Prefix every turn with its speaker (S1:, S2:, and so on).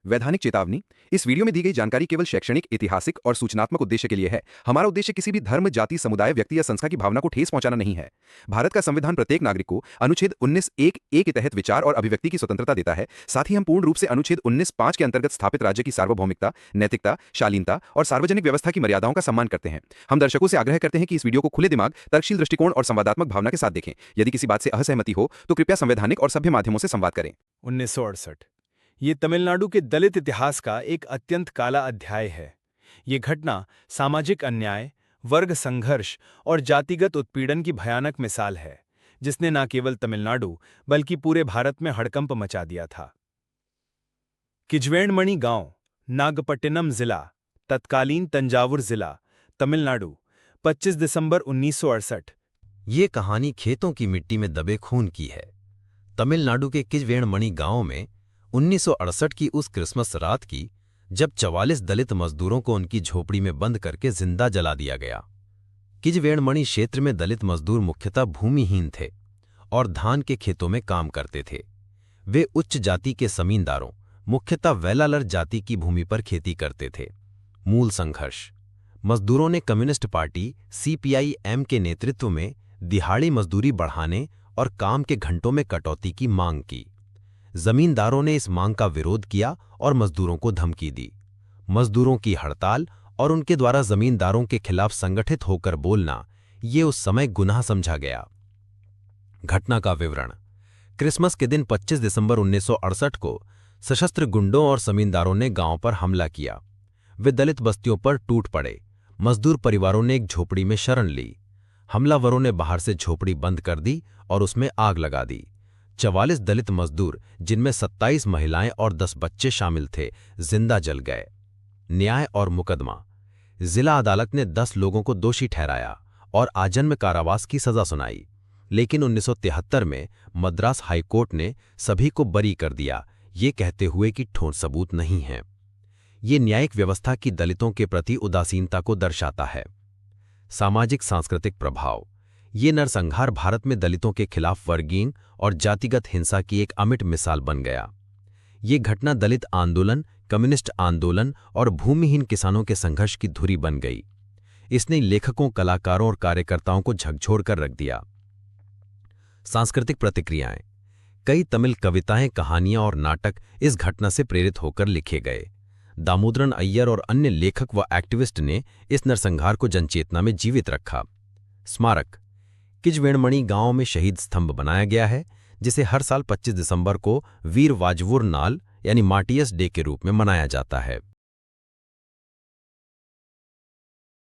S1: वैधानिक चेतावनी। इस वीडियो में दी गई जानकारी केवल शैक्षणिक, ऐतिहासिक और सूचनात्मक उद्देश्य के लिए है। हमारा उद्देश्य किसी भी धर्म, जाति, समुदाय, व्यक्ति या संस्था की भावना को ठेस पहुंचाना नहीं है। भारत का संविधान प्रत्येक नागरिक को अनुच्छेद 19(1)(a) के तहत विचार और अभिव्यक्ति की स्वतंत्रता देता है। साथ ही हम पूर्ण रूप से अनुच्छेद 19(5) के अंतर्गत स्थापित राज्य की सार्वभौमिकता, नैतिकता, शालीनता और सार्वजनिक व्यवस्था की मर्यादाओं का सम्मान करते हैं। हम दर्शकों से आग्रह करते हैं कि इस वीडियो को खुले दिमाग, तर्कशील दृष्टिकोण और संवादात्मक भावना के साथ देखें। यदि किसी बात से असहमति हो तो कृपया संवैधानिक और सभ्य माध्यमों से संवाद करें।
S2: 1968 ये तमिलनाडु के दलित इतिहास का एक अत्यंत काला अध्याय है। ये घटना सामाजिक अन्याय, वर्ग संघर्ष और जातिगत उत्पीड़न की भयानक मिसाल है, जिसने न केवल तमिलनाडु बल्कि पूरे भारत में हड़कंप मचा दिया था। किजवेणमणि गांव, नागपट्टिनम जिला, तत्कालीन तंजावुर जिला, तमिलनाडु, 25 दिसंबर 1968।
S3: ये कहानी खेतों की मिट्टी में दबे खून की है। तमिलनाडु के किजवेणमणि गांव में 1968 की उस क्रिसमस रात की, जब 44 दलित मजदूरों को उनकी झोपड़ी में बंद करके जिंदा जला दिया गया। किजवेणमणि क्षेत्र में दलित मजदूर मुख्यतः भूमिहीन थे और धान के खेतों में काम करते थे। वे उच्च जाति के जमींदारों, मुख्यतः वेलालर जाति की भूमि पर खेती करते थे। मूल संघर्ष: मजदूरों ने कम्युनिस्ट पार्टी CPI-M के नेतृत्व में दिहाड़ी मजदूरी बढ़ाने और काम के घंटों में कटौती की मांग की। जमींदारों ने इस मांग का विरोध किया और मजदूरों को धमकी दी। मजदूरों की हड़ताल और उनके द्वारा जमींदारों के खिलाफ संगठित होकर बोलना, ये उस समय गुनाह समझा गया। घटना का विवरण: क्रिसमस के दिन 25 दिसंबर 1968 को सशस्त्र गुंडों और जमींदारों ने गांव पर हमला किया। वे दलित बस्तियों पर टूट पड़े। मजदूर परिवारों ने एक झोपड़ी में शरण ली। हमलावरों ने बाहर से झोपड़ी बंद कर दी और उसमें आग लगा दी। 44 दलित मजदूर, जिनमें 27 महिलाएं और 10 बच्चे शामिल थे, जिंदा जल गए। न्याय और मुकदमा: जिला अदालत ने 10 लोगों को दोषी ठहराया और आजन्म कारावास की सजा सुनाई, लेकिन 1973 में मद्रास हाईकोर्ट ने सभी को बरी कर दिया, ये कहते हुए कि ठोस सबूत नहीं है। ये न्यायिक व्यवस्था की दलितों के प्रति उदासीनता को दर्शाता है। सामाजिक सांस्कृतिक प्रभाव: ये नरसंहार भारत में दलितों के खिलाफ वर्गीय और जातिगत हिंसा की एक अमिट मिसाल बन गया। ये घटना दलित आंदोलन, कम्युनिस्ट आंदोलन और भूमिहीन किसानों के संघर्ष की धुरी बन गई। इसने लेखकों, कलाकारों और कार्यकर्ताओं को झकझोर कर रख दिया। सांस्कृतिक प्रतिक्रियाएं: कई तमिल कविताएं, कहानियां और नाटक इस घटना से प्रेरित होकर लिखे गए। दामोदरन अय्यर और अन्य लेखक व एक्टिविस्ट ने इस नरसंहार को जनचेतना में जीवित रखा। स्मारक: किजवेणमणि गांव में शहीद स्तंभ बनाया गया है, जिसे हर साल 25 दिसंबर को वीर वाजवुर नाल यानी मार्टियर्स डे के रूप में मनाया जाता है।